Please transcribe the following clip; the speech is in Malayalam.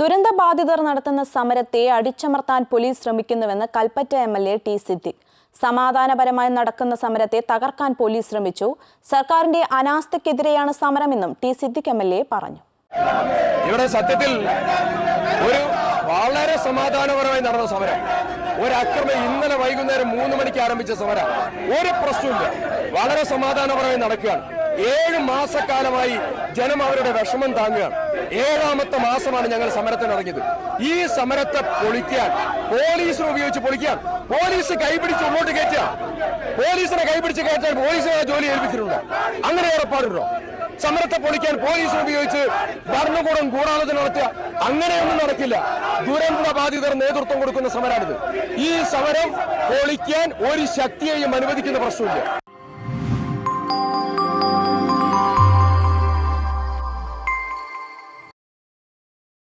ദുരന്തബാധിതർ നടത്തുന്ന സമരത്തെ അടിച്ചമർത്താൻ പോലീസ് ശ്രമിക്കുന്നുവെന്ന് കൽപ്പറ്റ എംഎൽഎ ടി സിദ്ദിഖ്. സമാധാനപരമായി നടക്കുന്ന സമരത്തെ തകർക്കാൻ പോലീസ് ശ്രമിച്ചു. സർക്കാരിന്റെ അനാസ്ഥയ്ക്കെതിരെയാണ് സമരമെന്നും ടി സിദ്ദിഖ് എംഎൽഎ പറഞ്ഞു. ഇവിടെ സത്യത്തിൽ ഒരു വളരെ സമാധാനപരമായി നടന്ന സമരം, ഒരു അക്രമം ഇന്നലെ വൈകുന്നേരം 3 മണിക്ക് ആരംഭിച്ച സമരം ഒരു പ്രശ്നമില്ല, വളരെ സമാധാനപരമായി നടക്കുകയാണ്. 7 മാസക്കാലമായി ജനം അവരുടെ വിഷമം താങ്ങുകയാണ്. 7ാമത്തെ മാസമാണ് ഞങ്ങൾ സമരത്തിനിറങ്ങിയത്. ഈ സമരത്തെ പൊളിക്കാൻ പോലീസിനെ ഉപയോഗിച്ച് പൊളിക്കാൻ പോലീസ് കൈപിടിച്ച് ഉള്ളോട്ട് കയറ്റുക. പോലീസിനെ കൈപിടിച്ച് കയറ്റാൻ പോലീസിനെ ജോലി ഏൽപ്പിച്ചിട്ടുണ്ടോ? അങ്ങനെ ഏർപ്പാടുണ്ടോ? സമരത്തെ പൊളിക്കാൻ പോലീസിനെ ഉപയോഗിച്ച് ഭരണകൂടം ഗൂഢാലോചന നടത്തുക, അങ്ങനെയൊന്നും നടക്കില്ല. ദുരന്ത ബാധിതർ നേതൃത്വം കൊടുക്കുന്ന സമരമാണിത്. ഈ സമരം പൊളിക്കാൻ ഒരു ശക്തിയെയും അനുവദിക്കുന്ന പ്രശ്നമില്ല.